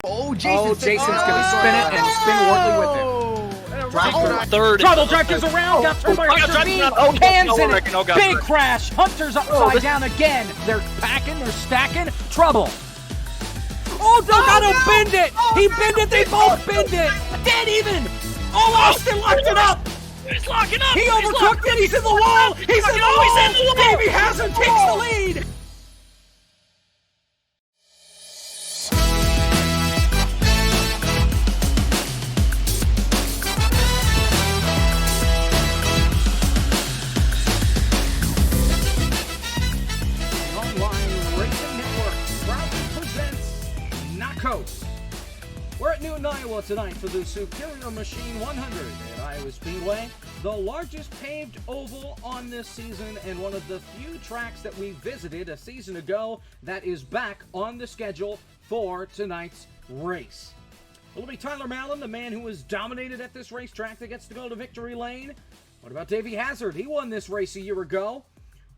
Oh, Jason's going to spin it and spin Wortley with it. Third. Trouble Jack is around. Got through by Hunter B. Hands in it. Big crash. Hunter's upside down again. They're packing. They're stacking. Trouble. Oh, they got to bend it. He bent it. They both bend it. Dead even. Oh, Austin locked it up. He's locking up. He overcooked it. He's in the wall. He's in the wall. Davey Hazard takes the lead. NACOS. We're at Newton, Iowa tonight for the Superior Machine 100 at Iowa Speedway, the largest paved oval on this season and one of the few tracks that we visited a season ago that is back on the schedule for tonight's race. It'll be Tyler Mallon, the man who has dominated at this racetrack, that gets to go to victory lane. What about Davey Hazard? He won this race a year ago.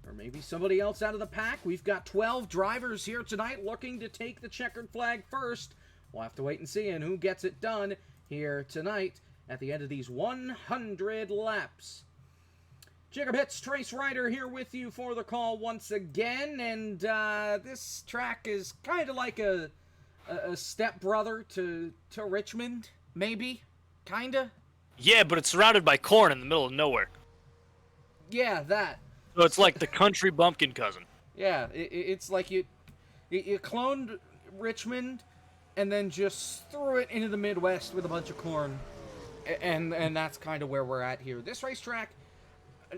Or maybe somebody else out of the pack. We've got 12 drivers here tonight looking to take the checkered flag first. We'll have to wait and see and who gets it done here tonight at the end of these 100 laps. Jacob Hitz, Trace Ryder here with you for the call once again. And this track is kind of like a stepbrother to Richmond, maybe? Kinda? Yeah, but it's surrounded by corn in the middle of nowhere. Yeah, that. So it's like the country bumpkin cousin. Yeah, it's like you cloned Richmond and then just threw it into the Midwest with a bunch of corn. And that's kind of where we're at here. This racetrack,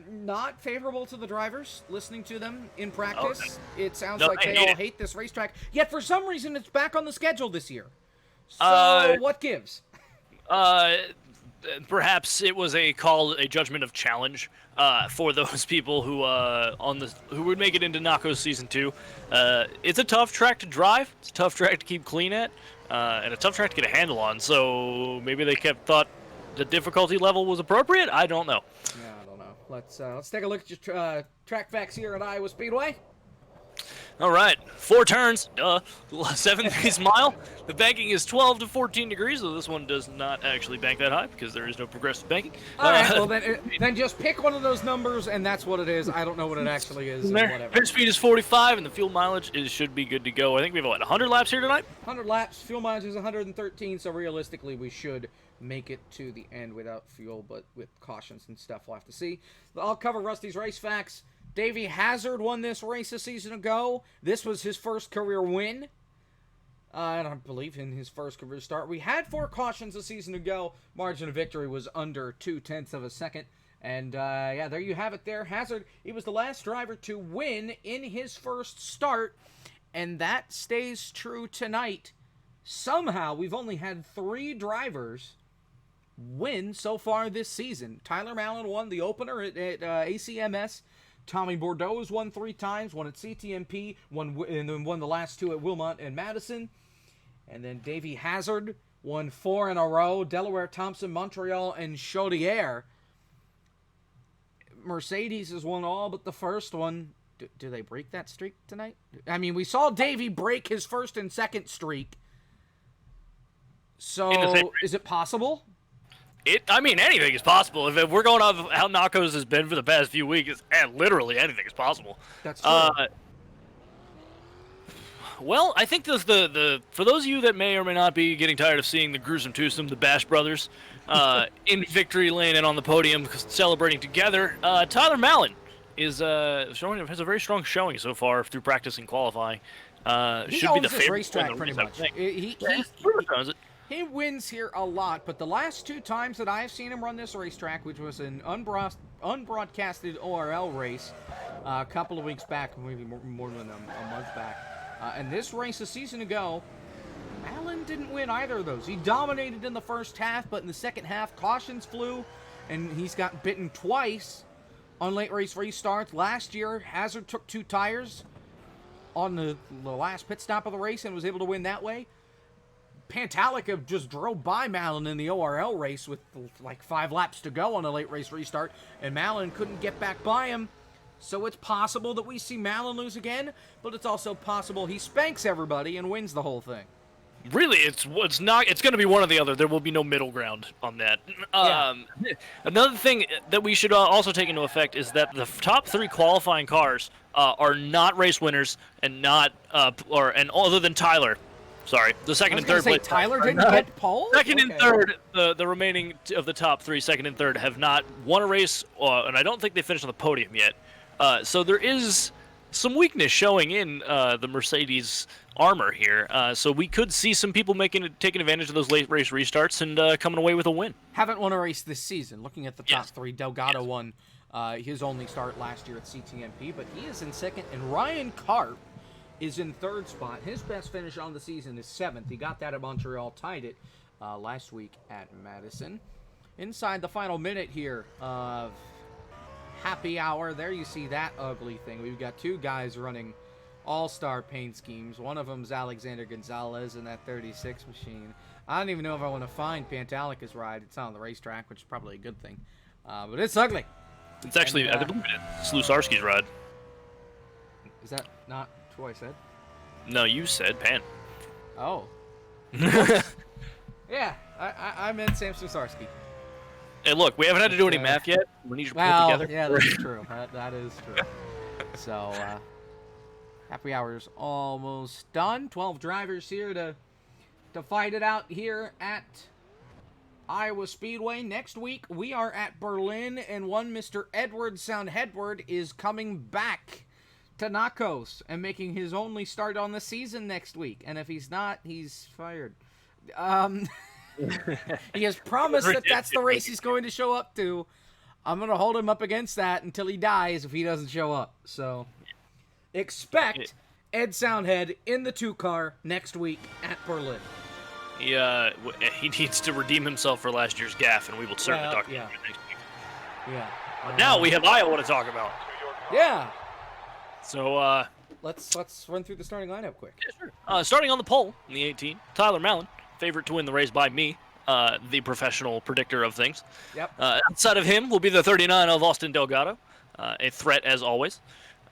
not favorable to the drivers, listening to them in practice. It sounds like they all hate this racetrack. Yet for some reason it's back on the schedule this year. So what gives? Perhaps it was a judgment of challenge for those people who would make it into NACOS Season 2. It's a tough track to drive. It's a tough track to keep clean at, and a tough track to get a handle on. So maybe they thought the difficulty level was appropriate. I don't know. Yeah, I don't know. Let's take a look at your track facts here at Iowa Speedway. All right, 4 turns, 7th mile. The banking is 12 to 14 degrees, so this one does not actually bank that high because there is no progressive banking. All right, well then just pick one of those numbers, and that's what it is. I don't know what it actually is. Whatever. Pit speed is 45, and the fuel mileage should be good to go. I think we have, 100 laps here tonight? 100 laps. Fuel mileage is 113, so realistically we should make it to the end without fuel, but with cautions and stuff we'll have to see. I'll cover Rusty's race facts. Davey Hazard won this race a season ago. This was his first career win. And I believe in his first career start. We had 4 cautions a season ago. Margin of victory was under 0.2 of a second. And yeah, there you have it there. Hazard, he was the last driver to win in his first start. And that stays true tonight. Somehow, we've only had 3 drivers win so far this season. Tyler Mallon won the opener at ACMS. Tommy Bordeaux has won 3 times, won at CTMP, and then won the last 2 at Wilmot and Madison. And then Davey Hazard won 4 in a row, Delaware, Thompson, Montreal, and Chaudière. Mercedes has won all but the first one. Do they break that streak tonight? I mean, we saw Davey break his first and second streak. So, is it possible? I mean, anything is possible. If we're going off of how NACOS has been for the past few weeks, literally anything is possible. That's true. Well, I think for those of you that may or may not be getting tired of seeing the gruesome twosome, the Bash brothers, in victory lane and on the podium celebrating together, Tyler Mallon has a very strong showing so far through practice and qualifying. He should owns be the this racetrack pretty much. He wins here a lot, but the last 2 times that I've seen him run this racetrack, which was an unbroadcasted ORL race a couple of weeks back, maybe more than a month back, and this race a season ago, Mallon didn't win either of those. He dominated in the first half, but in the second half, cautions flew, and he's got bitten twice on late race restarts. Last year, Hazard took 2 tires on the last pit stop of the race and was able to win that way. Pantalica just drove by Mallon in the ORL race with like 5 laps to go on a late race restart, and Mallon couldn't get back by him. So it's possible that we see Mallon lose again, but it's also possible he spanks everybody and wins the whole thing. Really, it's not. It's going to be one or the other. There will be no middle ground on that. Yeah. Another thing that we should also take into effect is that the top 3 qualifying cars are not race winners and not and other than Tyler. Sorry, the second and third place. Tyler didn't get pole. Second and third, the remaining of the top 3, second and third, have not won a race, and I don't think they finished on the podium yet. So there is some weakness showing in the Mercedes armor here. So we could see some people taking advantage of those late race restarts and coming away with a win. Haven't won a race this season. Looking at the top 3, Delgado won his only start last year at CTMP, but he is in second, and Ryan Karp is in third spot. His best finish on the season is 7th. He got that at Montreal, tied it last week at Madison. Inside the final minute here of happy hour, there you see that ugly thing. We've got 2 guys running all-star paint schemes. One of them's Alexander Gonzalez in that 36 machine. I don't even know if I want to find Pantalica's ride. It's not on the racetrack, which is probably a good thing. But it's ugly. It's actually, I believe it's Slusarski's ride. Is that not who I said? No, you said Pan. Oh. Yeah, I meant Sam Slusarski. Hey, look, we haven't had to do any math yet. We need to put it together. Yeah, that's true. That is true. So, happy hour's almost done. 12 drivers here to fight it out here at Iowa Speedway. Next week, we are at Berlin, and one Mr. Edward Soundheadward is coming back to NACOS and making his only start on the season next week. And if he's not, he's fired. He has promised that that's the race he's going to show up to. I'm going to hold him up against that until he dies if he doesn't show up. So expect Ed Soundhead in the 2-car next week at Berlin. He needs to redeem himself for last year's gaffe, and we will certainly talk about it next week. Yeah. But now we have Iowa to talk about. Yeah. So let's run through the starting lineup quick. Yeah, sure. Starting on the pole in the 18, Tyler Mallon, favorite to win the race by me, the professional predictor of things. Yep. Outside of him will be the 39 of Austin Delgado, a threat as always.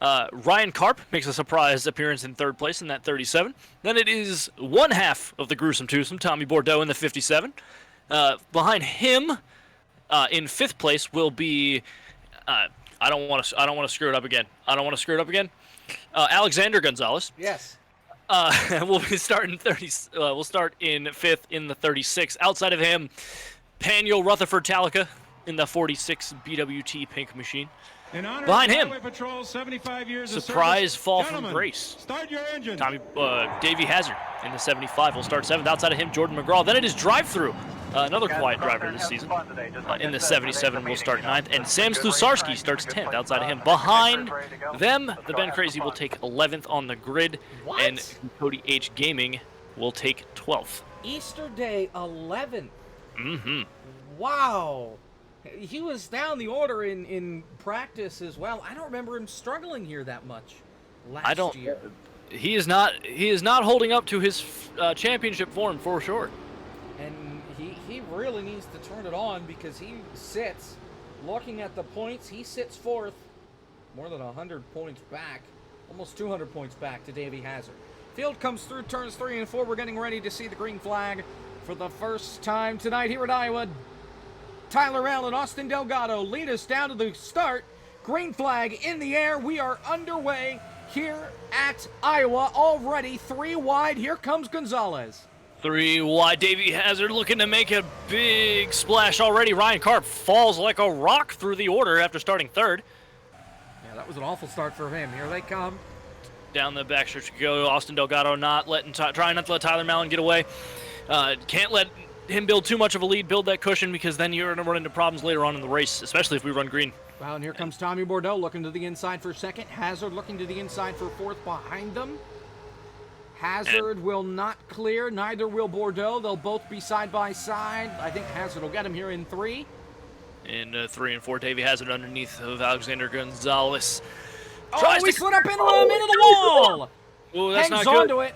Ryan Karp makes a surprise appearance in third place in that 37. Then it is one half of the gruesome twosome, Tommy Bordeaux in the 57. Behind him, in fifth place will be. I don't want to screw it up again. Alexander Gonzalez. Yes. We'll be starting 30. We'll start in fifth in the 36. Outside of him, Paniel Rutherford Talica in the 46 BWT Pink Machine. Behind him, Patrol, 75 years surprise fall Gentlemen, from grace. Start your engine. Davey Hazard in the 75 will start 7th. Outside of him, Jordan McGraw. Then it is drive-through. Another quiet driver this season. In the 77 will start 9th. And Sam Slusarski starts 10th. Outside of him. Behind them, the Ben Crazy will take 11th on the grid. What? And Cody H. Gaming will take 12th. Easter Day 11th. Mm-hmm. Wow. He was down the order in practice as well. I don't remember him struggling here that much last year. He is not holding up to his championship form for sure. And he really needs to turn it on because he sits, looking at the points, he sits fourth, more than 100 points back, almost 200 points back to Davey Hazard. Field comes through turns 3 and 4. We're getting ready to see the green flag for the first time tonight here at Iowa. Tyler Allen, Austin Delgado lead us down to the start. Green flag in the air. We are underway here at Iowa. Already 3 wide. Here comes Gonzalez. 3 wide. Davey Hazard looking to make a big splash already. Ryan Karp falls like a rock through the order after starting 3rd. Yeah, that was an awful start for him. Here they come. Down the backstretch to go. Austin Delgado trying not to let Tyler Mallon get away. Can't let him build too much of a lead, build that cushion, because then you're going to run into problems later on in the race, especially if we run green. Wow, and here comes Tommy Bordeaux looking to the inside for 2nd. Hazard looking to the inside for 4th behind them. Hazard will not clear, neither will Bordeaux. They'll both be side by side. I think Hazard will get him here in 3. In 3 and 4, Davey Hazard underneath of Alexander Gonzalez. He slid up into the wall! Ooh, that's Hangs not good. onto it.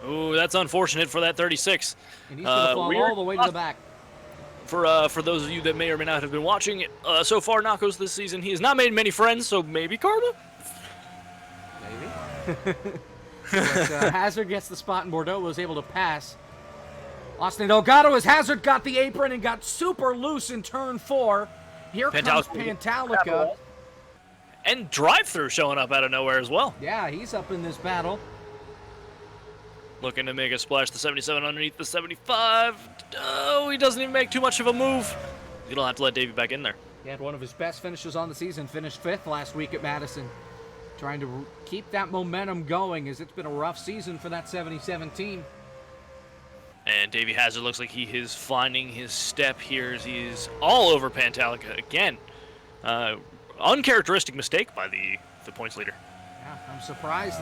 Ooh, that's unfortunate for that 36. And he's going to fall all the way to the back. For those of you that may or may not have been watching, so far NACOS this season, he has not made many friends, so maybe Karma? Maybe. But Hazard gets the spot, and Bordeaux was able to pass. Austin Delgado as Hazard got the apron and got super loose in turn 4. Here comes Pantalica. And drive-through showing up out of nowhere as well. Yeah, he's up in this battle. Looking to make a splash. The 77 underneath the 75. Oh, he doesn't even make too much of a move. You don't have to let Davey back in there. He had one of his best finishes on the season. Finished 5th last week at Madison. Trying to keep that momentum going as it's been a rough season for that 77 team. And Davey Hazard looks like he is finding his step here as he's all over Pantalica again. Uncharacteristic mistake by the points leader. Yeah, I'm surprised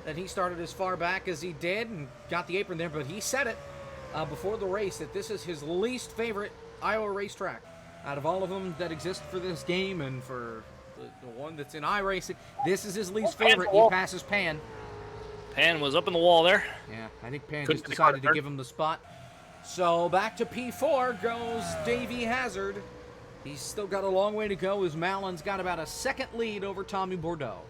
that he started as far back as he did and got the apron there, but he said it before the race that this is his least favorite Iowa racetrack. Out of all of them that exist for this game and for the one that's in iRacing, this is his least favorite. He passes Pan. Pan was up in the wall there. Yeah, I think Pan just decided to give him the spot. So back to P4 goes Davey Hazard. He's still got a long way to go as Malin's got about a second lead over Tommy Bordeaux.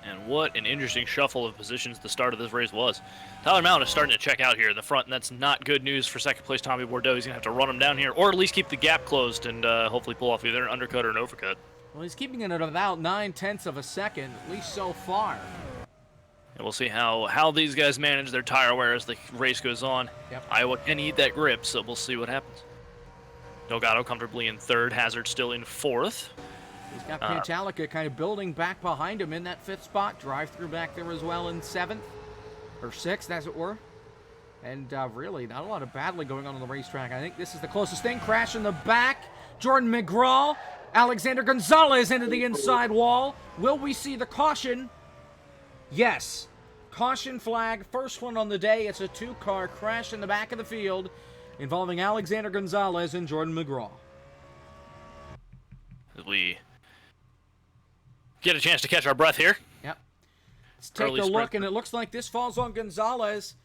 And what an interesting shuffle of positions the start of this race was. Tyler Mallon is starting to check out here in the front, and that's not good news for second place Tommy Bordeaux. He's going to have to run him down here, or at least keep the gap closed and hopefully pull off either an undercut or an overcut. Well, he's keeping it at about 9/10 of a second, at least so far. And we'll see how these guys manage their tire wear as the race goes on. Yep. Iowa can eat that grip, so we'll see what happens. Delgado comfortably in 3rd, Hazard still in 4th. He's got Pantalica kind of building back behind him in that 5th spot. Drive-through back there as well in 7th, or 6th as it were. And really, not a lot of battling going on the racetrack. I think this is the closest thing. Crash in the back. Jordan McGraw. Alexander Gonzalez into the inside wall. Will we see the caution? Yes. Caution flag. First one on the day. It's a 2-car crash in the back of the field involving Alexander Gonzalez and Jordan McGraw. As we get a chance to catch our breath here. Yep. Let's take a look, and it looks like this falls on Gonzalez.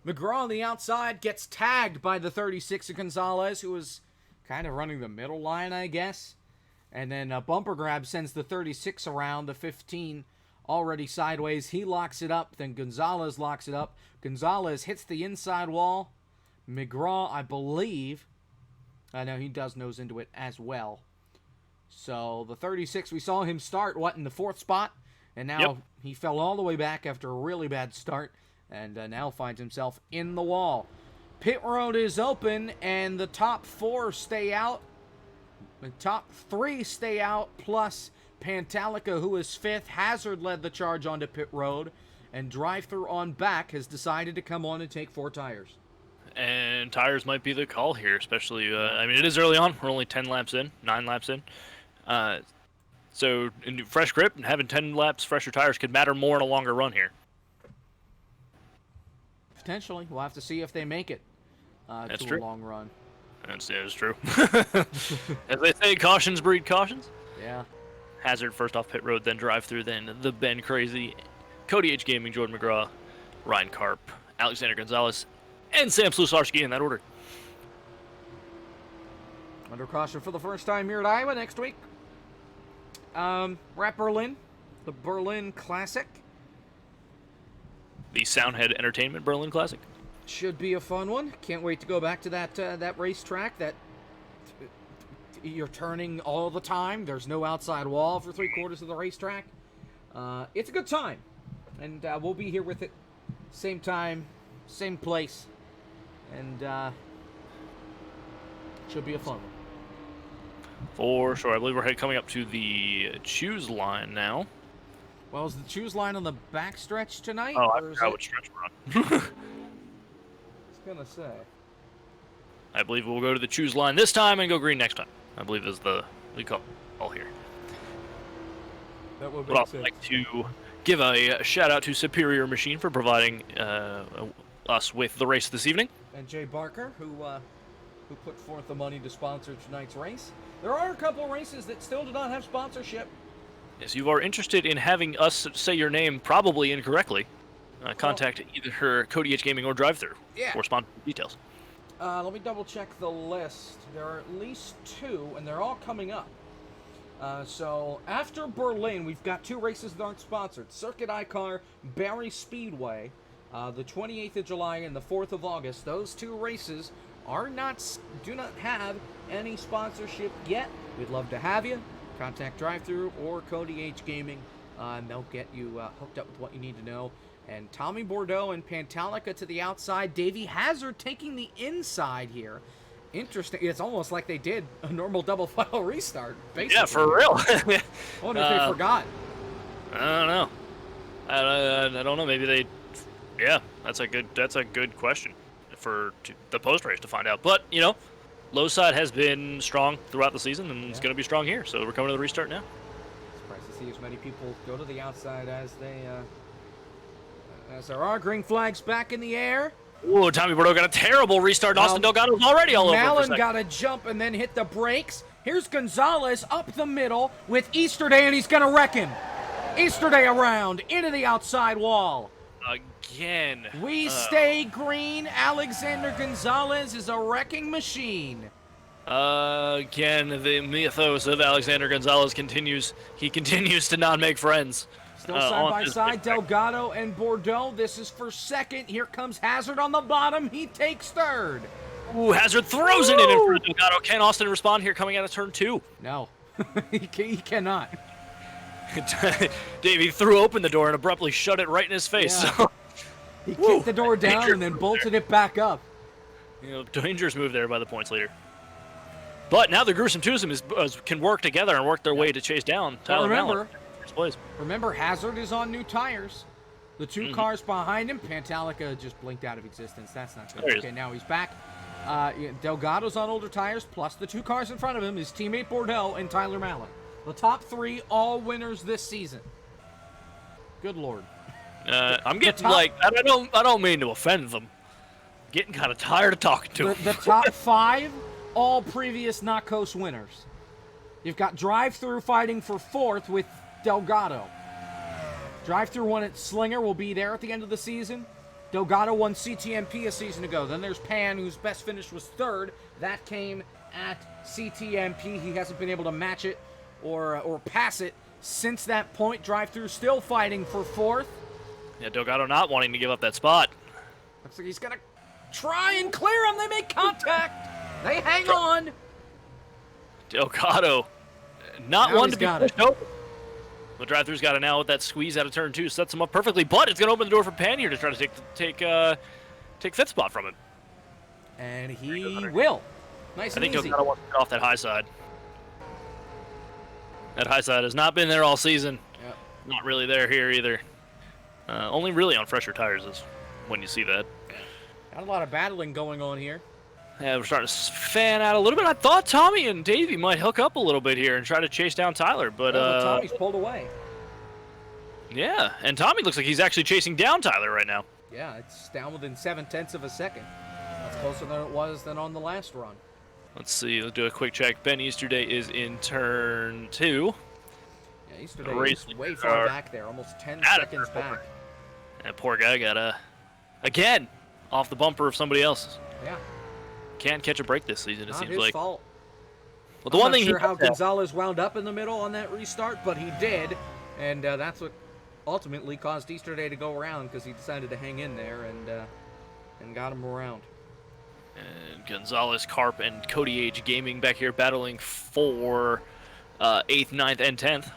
McGraw on the outside gets tagged by the 36 of Gonzalez, who was kind of running the middle line, I guess. And then a bumper grab sends the 36 around, the 15 already sideways. He locks it up, then Gonzalez locks it up. Gonzalez hits the inside wall. McGraw, I believe, I know he does nose into it as well. So the 36, we saw him start, in the 4th spot? And now he fell all the way back after a really bad start, and now finds himself in the wall. Pit road is open, and the top 4 stay out. The top 3 stay out, plus Pantalica, who is 5th. Hazard led the charge onto pit road, and drive-through on back has decided to come on and take 4 tires. And tires might be the call here, especially, I mean, it is early on. We're only 9 laps in. So fresh grip and having 10 laps fresher tires could matter more in a longer run here. Potentially. We'll have to see if they make it That's to true. a long run. That's true. As they say, cautions breed cautions. Yeah. Hazard first off pit road, then drive through, then the Ben Crazy, Cody H Gaming, Jordan McGraw, Ryan Karp, Alexander Gonzalez, and Sam Slusarski in that order. Under caution for the first time here at Iowa next week. We're at Berlin, the Berlin Classic. The Soundhead Entertainment Berlin Classic. Should be a fun one. Can't wait to go back to that racetrack that you're turning all the time. There's no outside wall for 3/4 of the racetrack. It's a good time, and we'll be here with it. Same time, same place, and should be a fun one. For sure. I believe we're coming up to the choose line now. Well, is the choose line on the backstretch tonight? Oh, I or is forgot it... what stretch we're on. I was gonna say. I believe we'll go to the choose line this time and go green next time. I believe is the call here. That would But I'd like to give a shout out to Superior Machine for providing us with the race this evening. And Jay Barker, who put forth the money to sponsor tonight's race. There are a couple races that still do not have sponsorship. Yes, you are interested in having us say your name probably incorrectly. Contact either Cody H Gaming or Drive-Thru for sponsor details. Let me double check the list. There are at least 2, and they're all coming up. So after Berlin, we've got 2 races that aren't sponsored. Circuit Icar, Barry Speedway, the 28th of July and the 4th of August. Those 2 races do not have any sponsorship yet. We'd love to have you. Contact Drive-Thru or Cody H Gaming, and they'll get you hooked up with what you need to know. And Tommy Bordeaux and Pantalica to the outside. Davey Hazard taking the inside here. Interesting. It's almost like they did a normal double file restart, basically. Yeah, for real. I wonder if they forgot. I don't know. I don't know. Maybe they. Yeah, that's a good question for the post race to find out. But low side has been strong throughout the season, and it's going to be strong here. So we're coming to the restart now. Surprised to see as many people go to the outside as there are. Green flags back in the air. Ooh, Tommy Bordeaux got a terrible restart. Austin Delgado's already all over. Mallon got a jump and then hit the brakes. Here's Gonzalez up the middle with Easterday, and he's going to wreck him. Easterday around into the outside wall. Again. We stay green. Alexander Gonzalez is a wrecking machine. Again, the mythos of Alexander Gonzalez continues. He continues to not make friends. Still side by side, Delgado and Bordeaux. This is for second. Here comes Hazard on the bottom. He takes third. Ooh, Hazard throws it in for Delgado. Can Austin respond here coming out of turn 2? No, he cannot. Davey threw open the door and abruptly shut it right in his face. Yeah. He kicked the door down and then bolted it back up. Dangerous move there by the points leader. But now the gruesome twosome can work together and work their way to chase down Tyler Mallon. Remember, Hazard is on new tires. The 2 cars behind him, Pantalica just blinked out of existence. That's not good. Okay, now he's back. Delgado's on older tires, plus the 2 cars in front of him, his teammate Bordeaux and Tyler Mallon. The top 3 all winners this season. Good Lord. I'm getting I don't mean to offend them. Getting kind of tired of talking to them. The top 5 all previous NACOS winners. You've got Drive-Thru fighting for 4th with Delgado. Drive-Thru won at Slinger, will be there at the end of the season. Delgado won CTMP a season ago. Then there's Pan, whose best finish was 3rd. That came at CTMP. He hasn't been able to match it or pass it since that point. Drive-Thru still fighting for 4th. Yeah, Delgado not wanting to give up that spot. Looks like he's going to try and clear him. They make contact. They hang on. Delgado not now one to be pushed over. The Drive-Thru's got it now with that squeeze out of turn 2. Sets him up perfectly, but it's going to open the door for Pan here to try to take 5th spot from him. And he will. Nice and easy. I think Delgado wants to get off that high side. That high side has not been there all season. Yep. Not really there here either. Only really on fresher tires is when you see that. Got a lot of battling going on here. Yeah, we're starting to fan out a little bit. I thought Tommy and Davey might hook up a little bit here and try to chase down Tyler, but Tommy's pulled away. Yeah, and Tommy looks like he's actually chasing down Tyler right now. Yeah, it's down within 0.7 of a second. That's closer than it was than on the last run. Let's see. Let's do a quick check. Ben Easterday is in turn 2. Yeah, Easterday is way far back there, almost 10 seconds back. That poor guy got again off the bumper of somebody else. Yeah. Can't catch a break this season, it seems like. Not his fault. Well, the one thing I'm not sure how Gonzalez wound up in the middle on that restart, but he did, and that's what ultimately caused Easterday to go around because he decided to hang in there and got him around. And Gonzalez, Carp, and Cody Age Gaming back here battling for 8th, 9th, and 10th.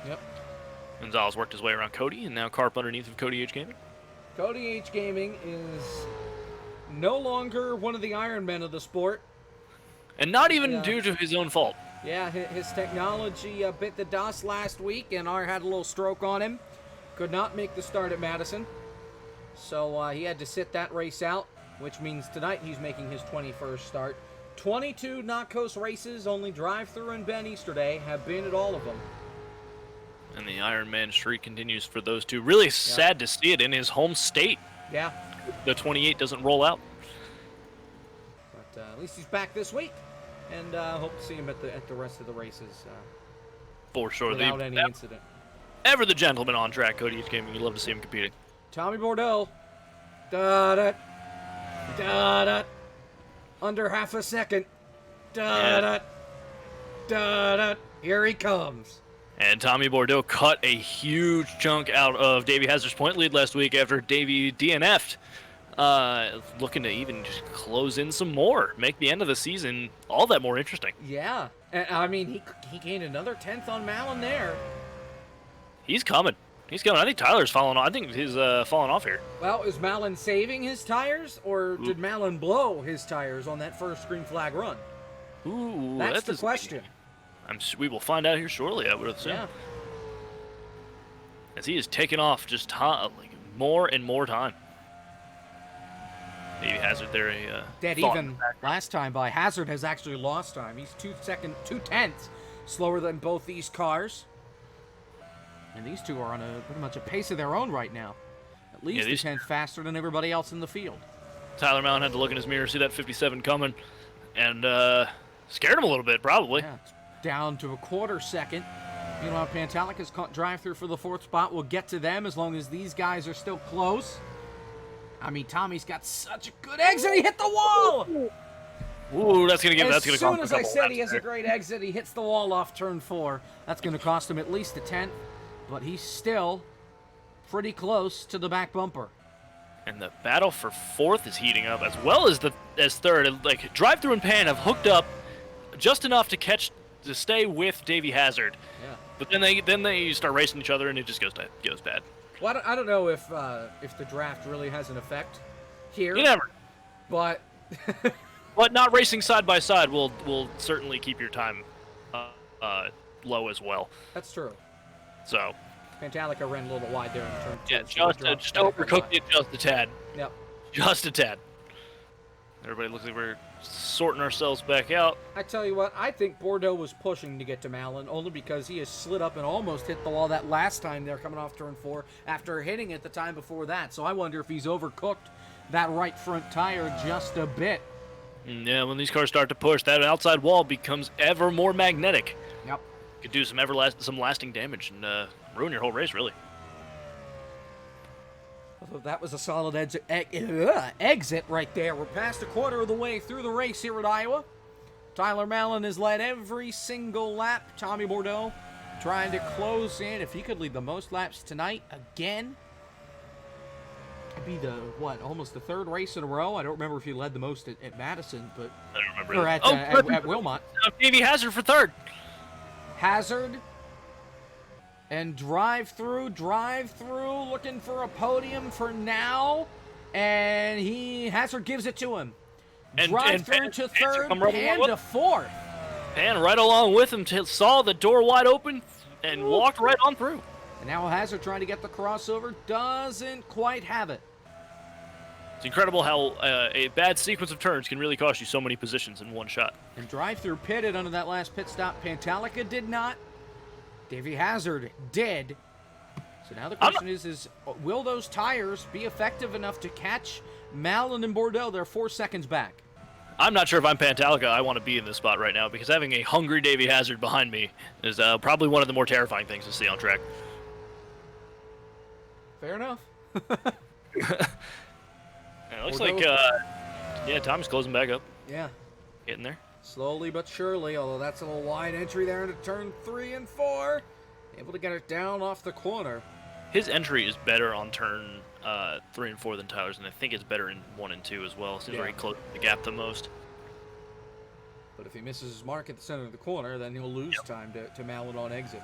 Yep. Gonzalez worked his way around Cody, and now Carp underneath of Cody Age Gaming. Cody H Gaming is no longer one of the Iron Men of the sport. And not even due to his own fault. Yeah, his technology bit the dust last week, and had a little stroke on him. Could not make the start at Madison. So he had to sit that race out, which means tonight he's making his 21st start. 22 NACOS races, only Drive-Thru and Ben Easterday have been at all of them. And the Iron Man streak continues for those two. Really sad to see it in his home state. Yeah. The 28 doesn't roll out. But at least he's back this week, and hope to see him at the rest of the races. For sure. Without any incident. Ever the gentleman on track, Cody H Gaming. You'd love to see him competing. Tommy Bordeaux. Da-da. Da-da. Under half a second. Da-da. Da-da. Here he comes. And Tommy Bordeaux cut a huge chunk out of Davey Hazard's point lead last week after Davey DNF'd. Looking to even just close in some more, make the end of the season all that more interesting. Yeah. And, I mean, he gained another 10th on Malin there. He's coming. He's coming. I think Tyler's falling off. I think he's falling off here. Well, is Malin saving his tires, or did Malin blow his tires on that first green flag run? Ooh, That's the question. We will find out here shortly, I would assume. Yeah. As he is taking off just like more and more time. Maybe Hazard there Dead even last time by. Hazard has actually lost time. He's 2/10 slower than both these cars. And these two are on pretty much a pace of their own right now. At least a 10th faster than everybody else in the field. Tyler Malin had to look in his mirror, see that 57 coming, and scared him a little bit, probably. Yeah, it's down to a quarter second. Meanwhile, Pantalica's drive-through for the 4th spot. We'll get to them as long as these guys are still close. I mean, Tommy's got such a good exit. He hit the wall! Ooh, that's going to give As soon as I said he has a great exit, he hits the wall off turn 4. That's going to cost him at least a 10th. But he's still pretty close to the back bumper. And the battle for 4th is heating up, as well as 3rd. Like, drive-through and Pan have hooked up just enough to stay with Davey Hazard. Yeah. But then they start racing each other, and it just goes bad. Well, I don't know if the draft really has an effect here. You never. But But not racing side by side will certainly keep your time low as well. That's true. So. Pantalica ran a little wide there in turn 2. Yeah, just overcooked it just a tad. Yep. Just a tad. Everybody looks like we're sorting ourselves back out. I tell you what, I think Bordeaux was pushing to get to Malin only because he has slid up and almost hit the wall that last time they're coming off turn 4 after hitting it the time before that. So I wonder if he's overcooked that right front tire just a bit. Yeah, when these cars start to push, that outside wall becomes ever more magnetic. Yep. Could do some lasting damage and ruin your whole race, really. Although that was a solid exit right there. We're past a quarter of the way through the race here at Iowa. Tyler Malin has led every single lap. Tommy Bordeaux trying to close in. If he could lead the most laps tonight again, it'd be almost the 3rd race in a row. I don't remember if he led the most at Madison, but I don't remember. or at Wilmot. Davey Hazard for 3rd. Hazard and drive through, looking for a podium for now, and Hazard gives it to him. Drive through to 3rd, Pan to 4th. Pan right along with him, saw the door wide open, and walked right on through. And now Hazard trying to get the crossover, doesn't quite have it. It's incredible how a bad sequence of turns can really cost you so many positions in one shot. And drive-through pitted under that last pit stop. Pantalica did not. Davey Hazard did. So now the question is will those tires be effective enough to catch Malin and Bordeaux? They're 4 seconds back. I'm not sure if I'm Pantalica, I want to be in this spot right now, because having a hungry Davey Hazard behind me is probably one of the more terrifying things to see on track. Fair enough. It looks like, Tommy's closing back up. Yeah. Getting there. Slowly but surely, although that's a little wide entry there into turn 3 and 4. Able to get it down off the corner. His entry is better on turn 3 and 4 than Tyler's, and I think it's better in 1 and 2 as well. Seems where he closed the gap the most. But if he misses his mark at the center of the corner, then he'll lose time to Malin on exit.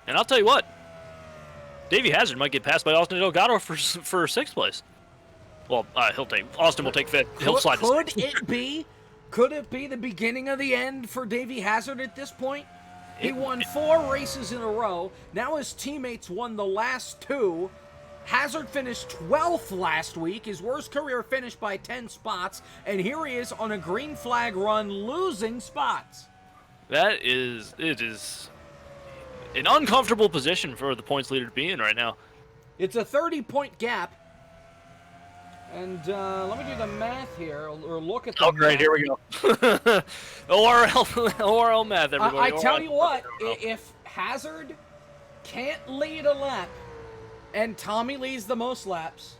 And I'll tell you what, Davey Hazard might get passed by Austin Delgado for 6th place. Well, Austin will take 5th. He'll slide to 6th. Could it be the beginning of the end for Davey Hazard at this point? He won 4 races in a row. Now his teammates won the last 2. Hazard finished 12th last week, his worst career finish by 10 spots, and here he is on a green flag run losing spots. It is an uncomfortable position for the points leader to be in right now. It's a 30-point gap. And let me do the math here, or look at the math. Great, here we go. ORL math, everybody. I tell you what, if Hazard can't lead a lap, and Tommy leads the most laps,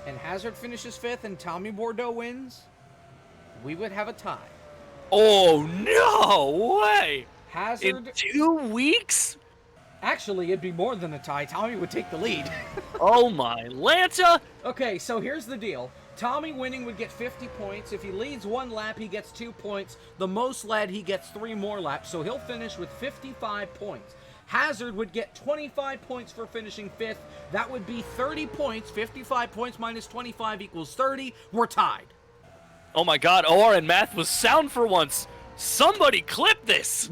and Hazard finishes 5th and Tommy Bordeaux wins, we would have a tie. Oh, no way! Hazard... In 2 weeks? Actually, it'd be more than a tie. Tommy would take the lead. Oh, my Lanta! Okay, so here's the deal. Tommy winning would get 50 points. If he leads 1 lap, he gets 2 points. The most led, he gets 3 more laps, so he'll finish with 55 points. Hazard would get 25 points for finishing 5th. That would be 30 points. 55 points minus 25 equals 30. We're tied. Oh my god, ORN math was sound for once. Somebody clip this!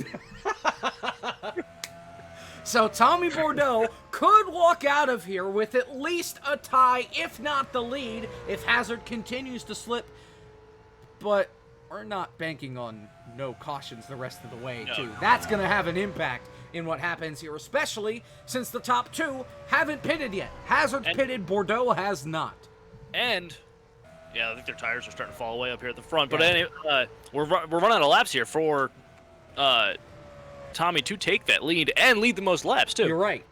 So Tommy Bordeaux could walk out of here with at least a tie, if not the lead, if Hazard continues to slip. But we're not banking on no cautions the rest of the way, too. That's going to have an impact in what happens here, especially since the top 2 haven't pitted yet. Hazard's pitted, Bordeaux has not. And, yeah, I think their tires are starting to fall away up here at the front. But anyway, we're running out of laps here for Tommy to take that lead and lead the most laps, too. You're right.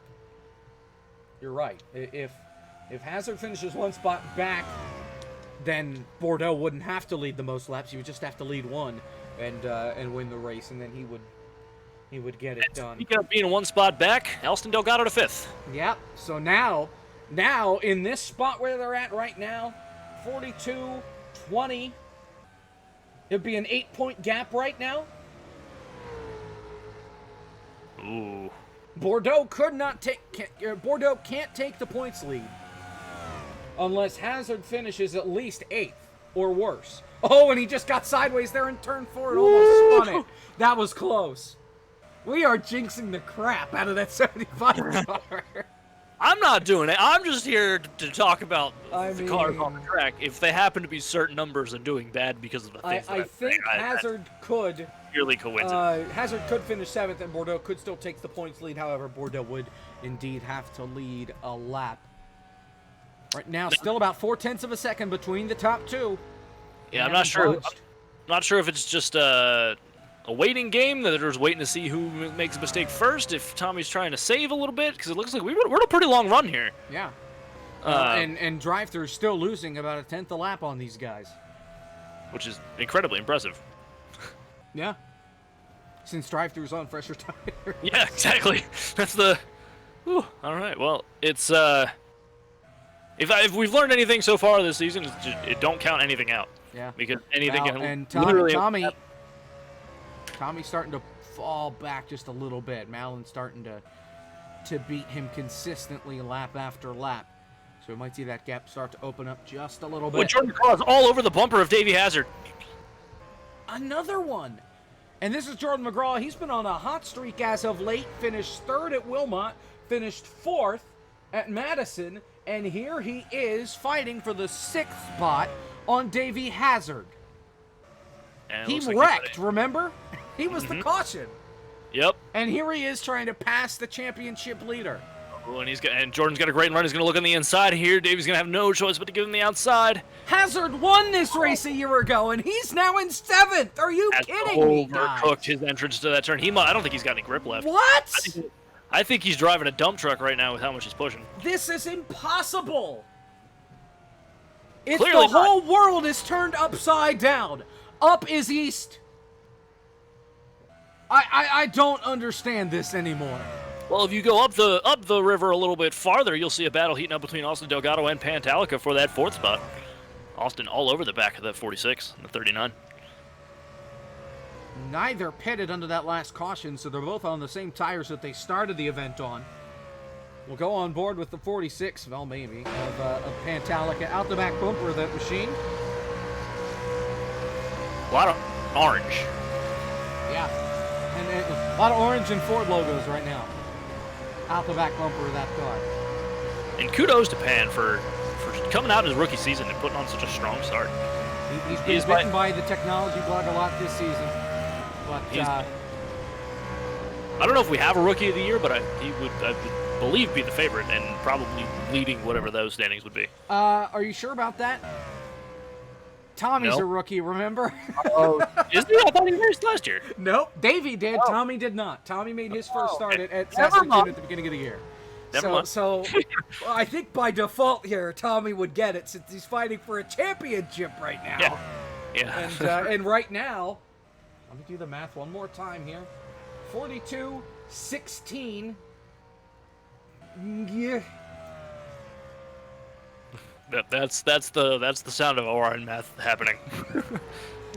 You're right. If Hazard finishes 1 spot back, then Bordeaux wouldn't have to lead the most laps. He would just have to lead 1 and win the race, and then he would get it done. Speaking of being 1 spot back, Elston Delgado to 5th. Yep. So now in this spot where they're at right now, 42-20. It'd be an 8-point gap right now. Ooh. Bordeaux Bordeaux can't take the points lead unless Hazard finishes at least 8th or worse. Oh, and he just got sideways there in turn 4 and almost spun it. That was close. We are jinxing the crap out of that 75 car. I'm not doing it. I'm just here to talk about the cars on the track. If they happen to be certain numbers and doing bad because of the things I think Hazard could... Purely coincidence. Hazard could finish 7th, and Bordeaux could still take the points lead. However, Bordeaux would indeed have to lead a lap. Right now, still about 0.4 of a second between the top 2. Yeah, I'm not sure. I'm not sure if it's just a waiting game, that they're just waiting to see who makes a mistake first, if Tommy's trying to save a little bit, because it looks like we're in a pretty long run here. Yeah. And drive-thru's still losing about a 10th a lap on these guys. Which is incredibly impressive. Yeah. Since drive-thru's on fresher tire. Yeah, exactly. That's the... Whew. All right, well, it's... If we've learned anything so far this season, it's just, it don't count anything out. Yeah. Because anything can and literally... Tommy's starting to fall back just a little bit. Malin's starting to beat him consistently lap after lap. So we might see that gap start to open up just a little bit. Well, Jordan McGraw is all over the bumper of Davey Hazard. Another one. And this is Jordan McGraw. He's been on a hot streak as of late. Finished 3rd at Wilmot. Finished 4th at Madison. And here he is fighting for the 6th spot on Davey Hazard. And He wrecked, remember? He was the caution. Yep. And here he is trying to pass the championship leader. Oh, and Jordan's got a great run. He's going to look on the inside here. Davey's going to have no choice but to give him the outside. Hazard won this race a year ago, and he's now in 7th. Are you kidding me, guys? Overcooked his entrance to that turn. I don't think he's got any grip left. What? I think he's driving a dump truck right now with how much he's pushing. This is impossible. It's Clearly the whole world is turned upside down. Up is east. I don't understand this anymore. Well, if you go up the river a little bit farther, you'll see a battle heating up between Austin Delgado and Pantalica for that 4th spot. Austin all over the back of that 46 and the 39. Neither pitted under that last caution, so they're both on the same tires that they started the event on. We'll go on board with the 46, well, maybe, of Pantalica. Out the back bumper of that machine. A lot of orange. Yeah. And a lot of orange and Ford logos right now. Out the back bumper of that car. And kudos to Pan for coming out in his rookie season and putting on such a strong start. He's been bitten by the technology bug a lot this season. But I don't know if we have a rookie of the year, but I would believe be the favorite and probably leading whatever those standings would be. Are you sure about that? Tommy's a rookie, remember? Oh, is he? I thought he raced last year. Nope. Davey did. Oh. Tommy did not. Tommy made his first start at Saskatoon at the beginning of the year. Never mind. So I think by default here, Tommy would get it since he's fighting for a championship right now. Yeah. And right now, let me do the math one more time here. 42-16. Yeah. That's the sound of ORN math happening.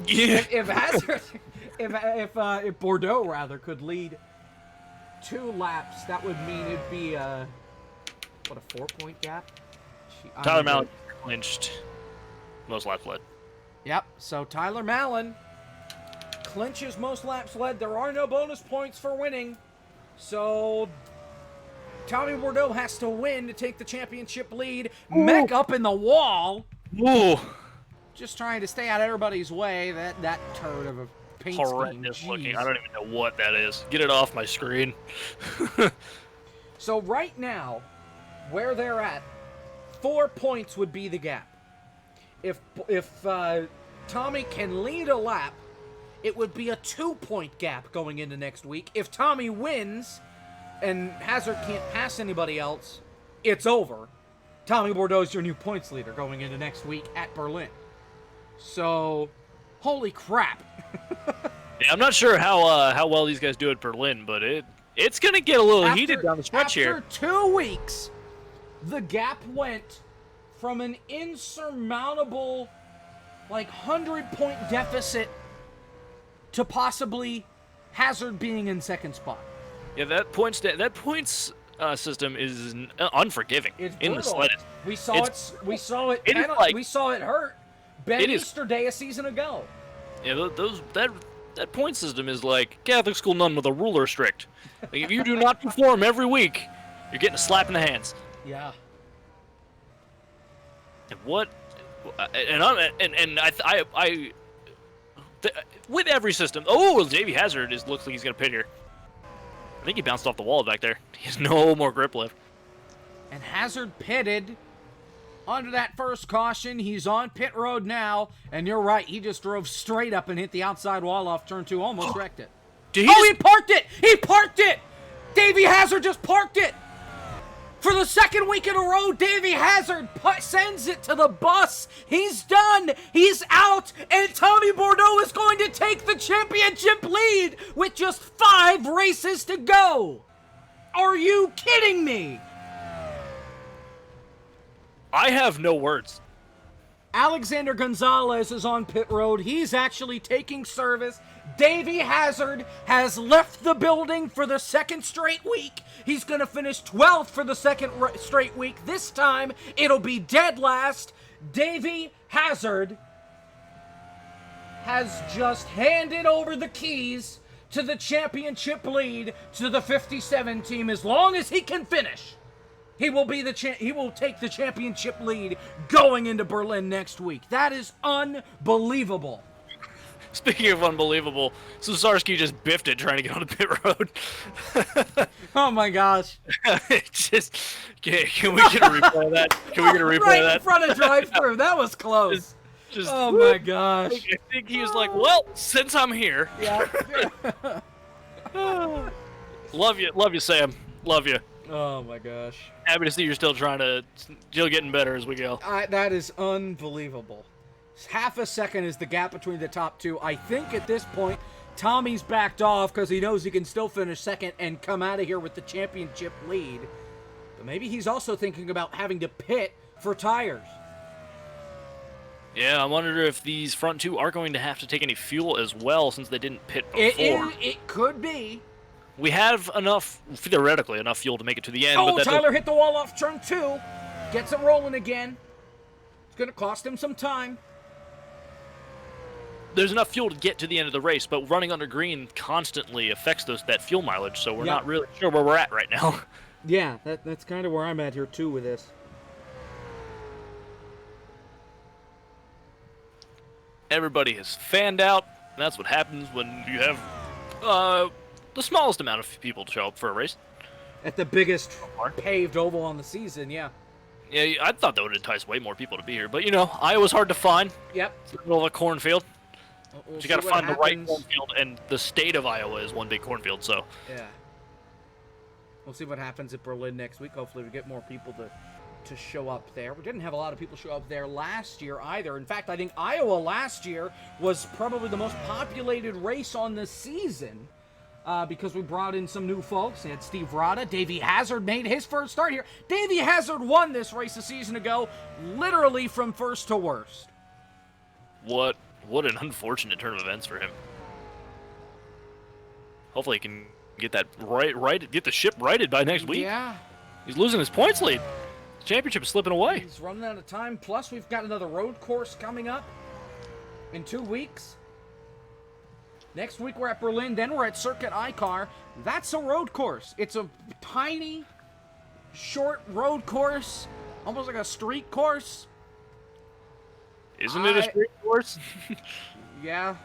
Yeah. If Hazard, if Bordeaux rather could lead 2 laps, that would mean it'd be a 4-point gap. Tyler Mallon clinched most laps led. Yep. So Tyler Mallon clinches most laps led. There are no bonus points for winning, so Tommy Bordeaux has to win to take the championship lead. Mech up in the wall. Ooh. Just trying to stay out of everybody's way. That turd of a paint Horrendous scheme. looking. Jeez. I don't even know what that is. Get it off my screen. So right now, where they're at, 4 points would be the gap. If Tommy can lead a lap, it would be a 2-point gap going into next week. If Tommy wins and Hazard can't pass anybody else, it's over. Tommy Bordeaux is your new points leader going into next week at Berlin. So, holy crap. Yeah, I'm not sure how well these guys do at Berlin, but it's gonna get a little heated down the stretch here. After 2 weeks, the gap went from an insurmountable, 100-point deficit to possibly Hazard being in second spot. Yeah, that points system is unforgiving It's in the brutal. slightest. We saw it. It is like- we saw it hurt Ben It is- Easter Day a season ago. Yeah, that point system is like Catholic school nun with a ruler strict. Like, if you do not perform every week, you're getting a slap in the hands. Yeah. And what? With every system. Oh, Davey Hazard looks like he's gonna pit here. I think he bounced off the wall back there. He has no more grip left. And Hazard pitted under that first caution. He's on pit road now, and you're right. He just drove straight up and hit the outside wall off turn 2, almost wrecked it. Did He parked it! He parked it! Davey Hazard just parked it! For the second week in a row, Davey Hazard sends it to the bus. He's done. He's out. And Tommy Bordeaux is going to take the championship lead with just 5 races to go. Are you kidding me? I have no words. Alexander Gonzalez is on pit road. He's actually taking service. Davey Hazard has left the building for the second straight week. He's going to finish 12th for the second straight week. This time, it'll be dead last. Davey Hazard has just handed over the keys to the championship lead to the 57 team. As long as he can finish, he will be he will take the championship lead going into Berlin next week. That is unbelievable. Speaking of unbelievable, Susarski just biffed it trying to get on the pit road. Oh my gosh. Can we get a replay of that? Can we get a replay Right of that? in front of drive-through. That was close. Just, Oh my gosh. I think he was like, well, since I'm here. Yeah. Love you, Sam. Love you. Oh my gosh. Happy to see you're still getting better as we go. That is unbelievable. Half a second is the gap between the top 2. I think at this point, Tommy's backed off because he knows he can still finish second and come out of here with the championship lead. But maybe he's also thinking about having to pit for tires. Yeah, I wonder if these front 2 are going to have to take any fuel as well since they didn't pit before. It could be. We have theoretically enough fuel to make it to the end. Oh, but Tyler hit the wall off turn 2. Gets it rolling again. It's going to cost him some time. There's enough fuel to get to the end of the race, but running under green constantly affects that fuel mileage, so we're not really sure where we're at right now. Yeah, that's kind of where I'm at here too with this. Everybody has fanned out. And that's what happens when you have the smallest amount of people show up for a race. At the biggest paved oval on the season, yeah. Yeah, I thought that would entice way more people to be here, but Iowa's hard to find. Yep. It's in the middle of a cornfield. We'll You got to see what find the right happens. cornfield, and the state of Iowa is one big cornfield, so. Yeah. We'll see what happens at Berlin next week. Hopefully we get more people to show up there. We didn't have a lot of people show up there last year either. In fact, I think Iowa last year was probably the most populated race on the season because we brought in some new folks. We had Steve Rada. Davey Hazard made his first start here. Davey Hazard won this race a season ago, literally from first to worst. What an unfortunate turn of events for him. Hopefully he can get that right, get the ship righted by next week. Yeah. He's losing his points lead. Championship is slipping away. He's running out of time. Plus, we've got another road course coming up in 2 weeks. Next week, we're at Berlin. Then we're at Circuit Icar. That's a road course. It's a tiny, short road course, almost like a street course. Isn't it a street course? Yeah.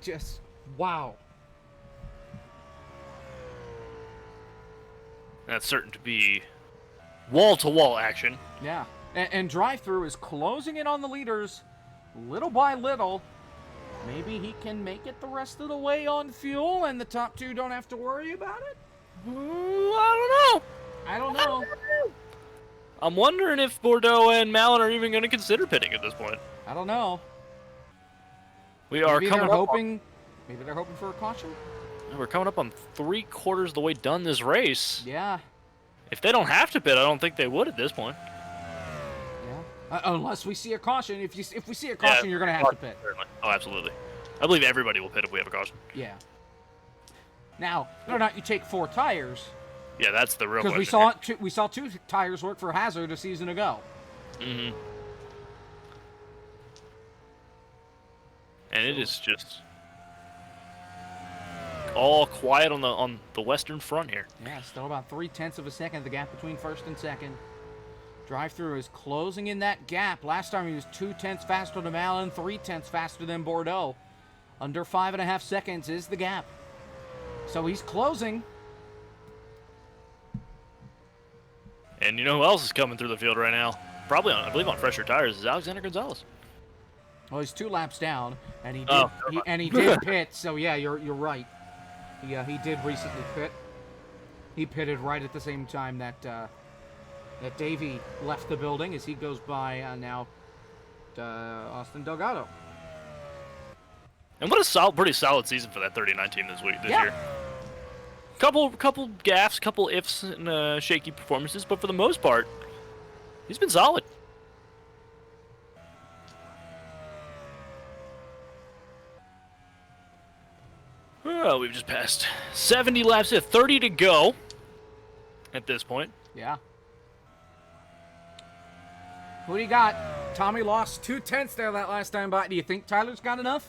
Just, wow. That's certain to be wall-to-wall action. Yeah. And drive-through is closing in on the leaders little by little. Maybe he can make it the rest of the way on fuel and the top two don't have to worry about it? I don't know. I'm wondering if Bordeaux and Malin are even going to consider pitting at this point. I don't know. We are Maybe coming they're up hoping for a caution. We're coming up on 3/4 of the way done this race. Yeah. If they don't have to pit, I don't think they would at this point. Yeah. Unless we see a caution. If we see a caution, you're going to have to pit. Certainly. Oh, absolutely. I believe everybody will pit if we have a caution. Yeah. Now, whether or not you take 4 tires. Yeah, that's the real question. Because we saw 2 tires work for Hazard a season ago. Mm-hmm. And it is just all quiet on the western front here. Yeah, still about 0.3 of a second, the gap between first and second. Drive-through is closing in that gap. Last time he was 0.2 faster than Malin, 0.3 faster than Bordeaux. Under 5.5 seconds is the gap. So he's closing. And you know who else is coming through the field right now? Probably, I believe, on fresher tires is Alexander Gonzalez. Well, he's 2 laps down, and he did pit. So yeah, you're right. He did recently pit. He pitted right at the same time that Davey left the building as he goes by now Austin Delgado. And what a pretty solid season for that 39 team this year. Couple gaffes, couple ifs, and shaky performances, but for the most part, he's been solid. Well, we've just passed 70 laps, 30 to go at this point. Yeah. Who do you got? Tommy lost 0.2 there that last time by. Do you think Tyler's got enough?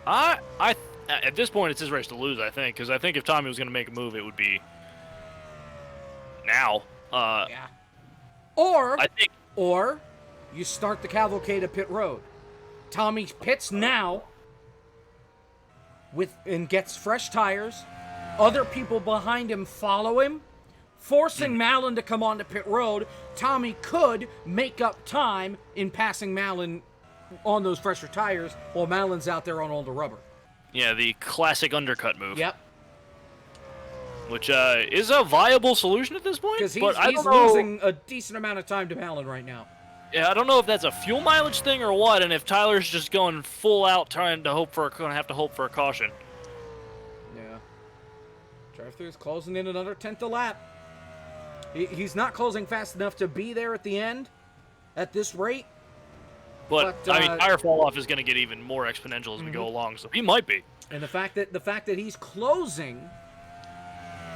At this point, it's his race to lose, I think, because I think if Tommy was going to make a move, it would be now. Yeah. Or I think you start the cavalcade at pit road. Tommy pits now and gets fresh tires. Other people behind him follow him, forcing Malin to come onto pit road. Tommy could make up time in passing Malin on those fresher tires while Malin's out there on all the rubber. Yeah, the classic undercut move. Yep. Which is a viable solution at this point. Because he's losing a decent amount of time to Malin right now. Yeah, I don't know if that's a fuel mileage thing or what, and if Tyler's just going full out going to have to hope for a caution. Yeah. Drive-through is closing in another 10th a lap. He's not closing fast enough to be there at the end at this rate. But I mean, tire fall off is going to get even more exponential as we go along, so he might be. And the fact that he's closing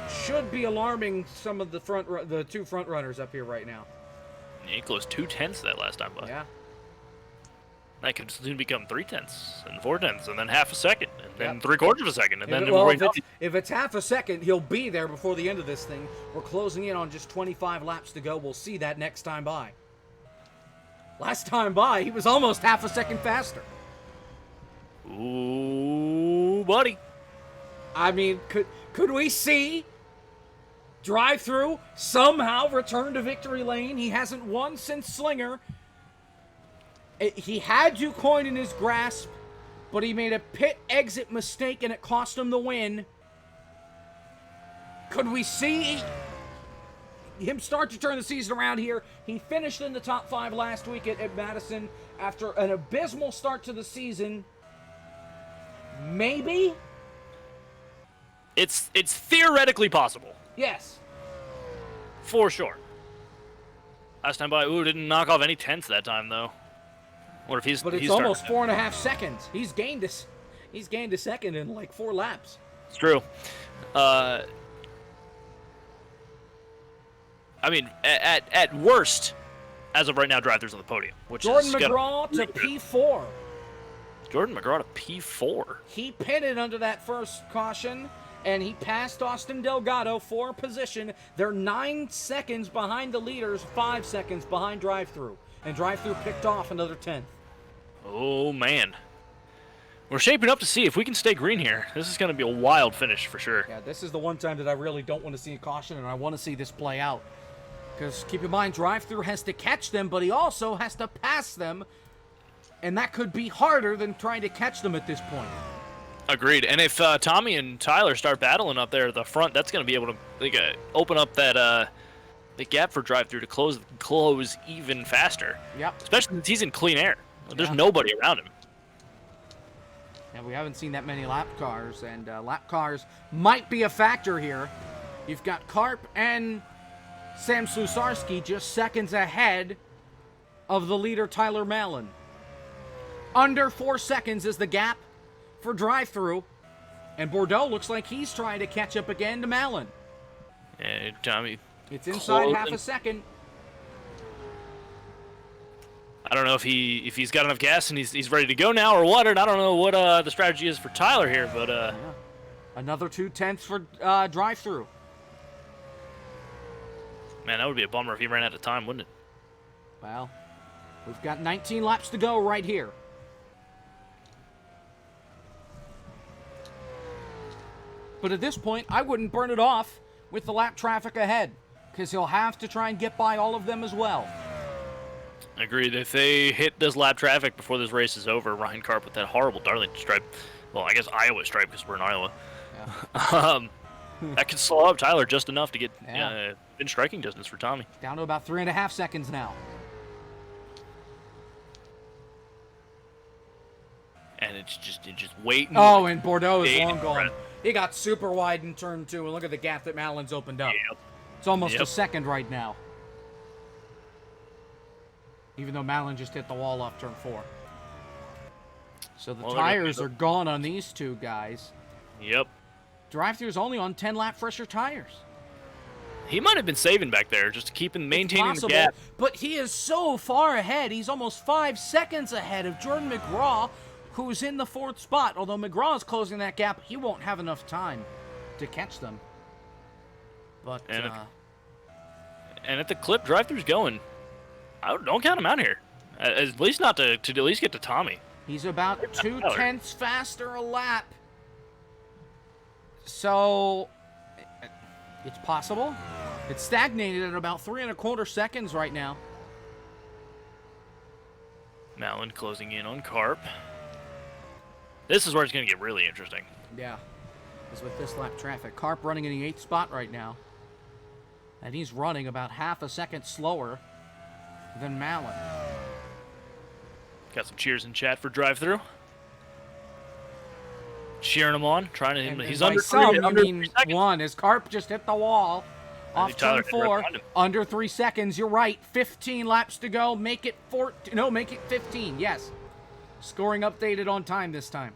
should be alarming some of the 2 front runners up here right now. Yeah, he closed 0.2 that last time, but yeah, that could soon become 0.3 and 0.4, and then half a second, and then 3/4 of a second, and then if it's half a second, he'll be there before the end of this thing. We're closing in on just 25 laps to go. We'll see that next time by. Last time by, he was almost half a second faster. Ooh, buddy. I mean, could we see Drive-through somehow return to victory lane? He hasn't won since Slinger. He had Ducoin in his grasp, but he made a pit exit mistake and it cost him the win. Could we see him start to turn the season around here? He finished in the top 5 last week at Madison after an abysmal start to the season. Maybe? It's theoretically possible. Yes. For sure. Last time by, didn't knock off any tenths that time, though. What if he's... But it's almost 4.5 seconds. He's gained a second in like 4 laps. It's true. I mean, at worst, as of right now, drive-throughs on the podium, which Jordan is McGraw to P4. Jordan McGraw to P4. He pitted under that first caution, and he passed Austin Delgado for position. They're 9 seconds behind the leaders, 5 seconds behind drive-through. And drive-through picked off another 10th. Oh, man. We're shaping up to see if we can stay green here. This is going to be a wild finish for sure. Yeah, this is the one time that I really don't want to see a caution, and I want to see this play out. Because keep in mind, drive-through has to catch them, but he also has to pass them. And that could be harder than trying to catch them at this point. Agreed. And if Tommy and Tyler start battling up there at the front, that's going to be able to open up that the gap for drive-through to close even faster. Yep. Especially since he's in clean air. There's nobody around him. And we haven't seen that many lap cars, and lap cars might be a factor here. You've got Karp and Sam Slusarski just seconds ahead of the leader, Tyler Mallon. Under 4 seconds is the gap for drive-through, and Bordeaux looks like he's trying to catch up again to Mallon. And Tommy... It's inside half a second. I don't know if he's got enough gas and he's ready to go now or what, and I don't know what the strategy is for Tyler here, but... Yeah. Another 2 tenths for drive-through. Man, that would be a bummer if he ran out of time, wouldn't it? Well, we've got 19 laps to go right here. But at this point, I wouldn't burn it off with the lap traffic ahead, because he'll have to try and get by all of them as well. Agreed. If they hit this lap traffic before this race is over, Ryan Karp with that horrible Darlington stripe, well, I guess Iowa stripe because we're in Iowa, that could slow up Tyler just enough to get in striking distance for Tommy. Down to about 3.5 seconds now. And it's just waiting. Oh, and Bordeaux is Waiting long for gone. it. He got super wide in turn 2, and look at the gap that Mallon's opened up. Yep. It's almost a second right now. Even though Mallon just hit the wall off turn 4. So the tires are gone on these two guys. Yep. Drive-thru's only on 10-lap fresher tires. He might have been saving back there just to keep him maintaining the gap. But he is so far ahead. He's almost 5 seconds ahead of Jordan McGraw, who's in the 4th spot. Although McGraw is closing that gap, he won't have enough time to catch them. But and at the clip drive-thru's going, don't count him out here. At least not to at least get to Tommy. He's about 2 tenths faster a lap. So it's possible. It's stagnated at about 3.25 seconds right now. Mallon closing in on Karp. This is where it's going to get really interesting. Yeah, because with this lap traffic, Karp running in the 8th spot right now. And he's running about half a second slower than Mallon. Got some cheers in chat for drive-through. Cheering him on, trying to. He's under some, 3 seconds. one, as Karp just hit the wall off turn 4. Under 3 seconds. You're right. 15 laps to go. Make it 14. No, make it 15. Yes. Scoring updated on time this time.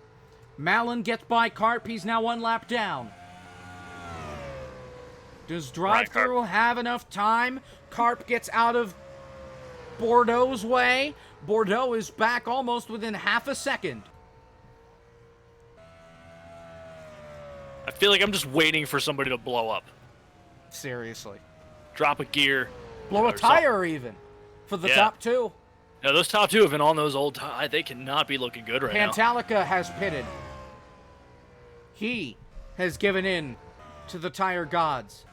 Mallon gets by Karp. He's now 1 lap down. Does drive-through have enough time? Karp gets out of Bordeaux's way. Bordeaux is back almost within half a second. I feel like I'm just waiting for somebody to blow up. Seriously. Drop a gear. Blow a tire even for the top 2. Now, those top 2 have been on those old tires. They cannot be looking good right now. Pantalica has pitted. He has given in to the tire gods.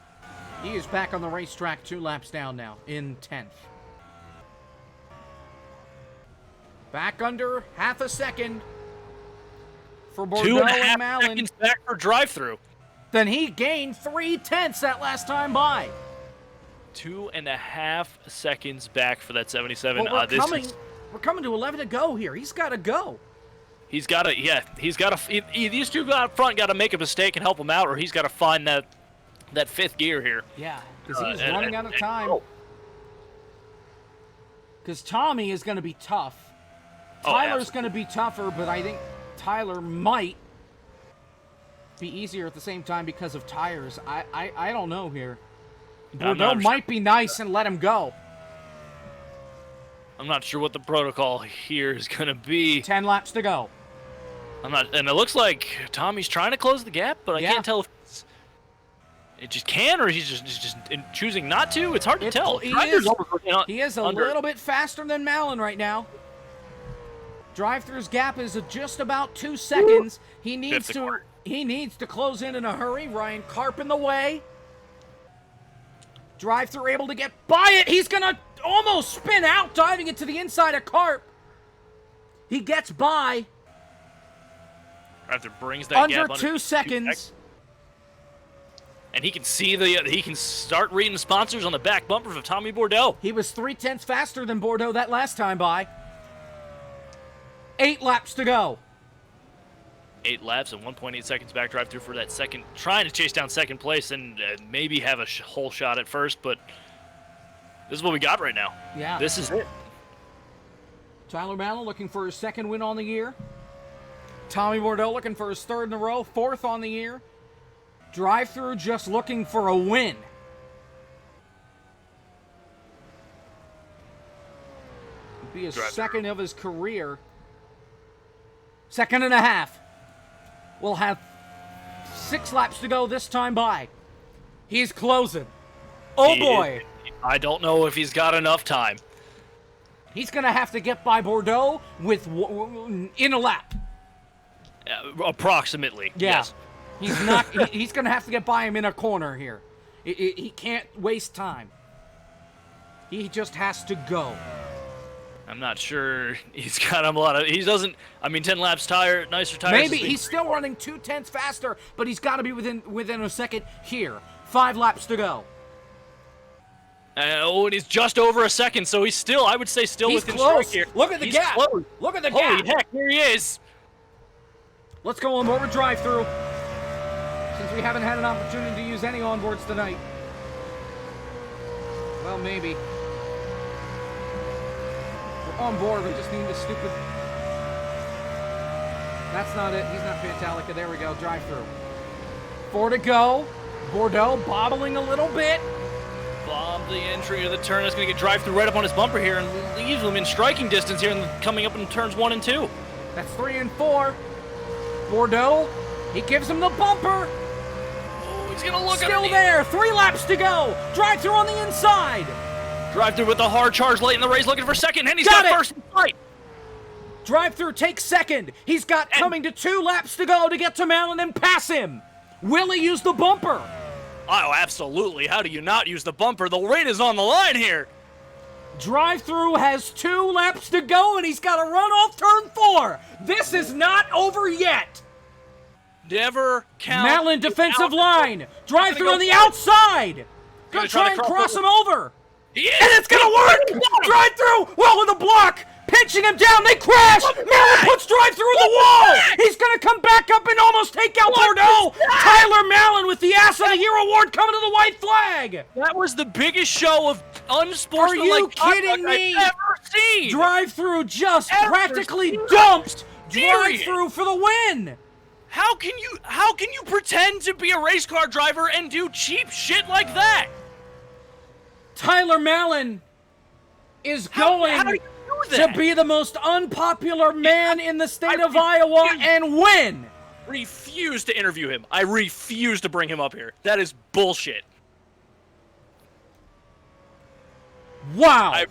He is back on the racetrack 2 laps down now in 10th. Back under half a second for Bordeaux and Mallon. 2.5 seconds back for drive-through. then he gained 3/10 that last time by. 2.5 seconds back for that 77. Well, we're coming to 11 to go here. He's got to go. He's got to, these two up front got to make a mistake and help him out, or he's got to find that fifth gear here. Yeah, because he's running out of time. Because Tommy is going to be tough. Tyler's going to be tougher, but I think Tyler might be easier at the same time because of tires. I don't know here. Bordeaux might be nice and let him go. I'm not sure what the protocol here is going to be. 10 laps to go. And it looks like Tommy's trying to close the gap, but I can't tell if it just can or he's just choosing not to. It's hard to tell. He is a little bit faster than Malin right now. Drive-thru's gap is just about 2 seconds. He needs to close in a hurry. Ryan Karp in the way. Drive-thru able to get by it. He's gonna almost spin out, diving into the inside of Karp. He gets by. Drive-thru brings that under gap under 2 seconds. And he can see he can start reading the sponsors on the back bumpers of Tommy Bordeaux. He was 3/10 faster than Bordeaux that last time by. 8 laps to go. 8 laps and 1.8 seconds back. Drive-thru for that second, trying to chase down second place and maybe have a whole shot at first, but this is what we got right now. Yeah. This is it. Tyler Malin looking for his second win on the year. Tommy Bordeaux looking for his third in a row, fourth on the year. Drive-thru just looking for a win. It'll be his second of his career. Second and a half. We'll have 6 laps to go this time by. He's closing. Oh boy. I don't know if he's got enough time. He's going to have to get by Bordeaux in a lap. Approximately. Yeah. Yes. He's not. He's going to have to get by him in a corner here. He can't waste time. He just has to go. I'm not sure he's got him a lot of. He doesn't. I mean, 10 laps nicer tires. Maybe he's still running 2/10 faster, but he's got to be within a second here. 5 laps to go. And he's just over a second, so he's still. I would say still He's within close. strike here. Look at the gap. Close. Look at the Holy gap. heck! Here he is. Let's go on board with drive-thru. Since we haven't had an opportunity to use any onboards tonight. Well, maybe. We're on board, we just need the stupid... That's not it. He's not Fantalica. There we go. Drive-thru. 4 to go. Bordeaux bobbling a little bit. Bomb the entry of the turn. That's going to get drive-thru right up on his bumper here and leaves him in striking distance here and coming up in turns 1 and 2. That's 3 and 4. Bordeaux, he gives him the bumper. Oh, he's going to look Still there. 3 laps to go. Drive-thru on the inside. Drive-thru with a hard charge late in the race, looking for second, and he's got first in sight. Drive-thru takes second. He's got coming to 2 laps to go to get to Malin and pass him. Will he use the bumper? Oh, absolutely. How do you not use the bumper? The win is on the line here. Drive-thru has 2 laps to go, and he's got to run off turn 4. This is not over yet. Never count. Malin defensive line. Drive-thru on the outside. Gonna try and cross him over. He is. And it's gonna work! Drive-thru! Well, with a block! Pinching him down, they crash! Malin puts drive-thru in the wall! He's gonna come back up and almost take out Bordeaux! Tyler Malin with the Ass of the Year award coming to the white flag! That was the biggest show of unsportsmanlike Are you kidding me? I've ever seen! Drive-thru just practically dumped drive-thru for the win! How can you pretend to be a race car driver and do cheap shit like that? Tyler Malin is going to be the most unpopular man in the state of Iowa and win. Refuse to interview him. I refuse to bring him up here. That is bullshit. Wow.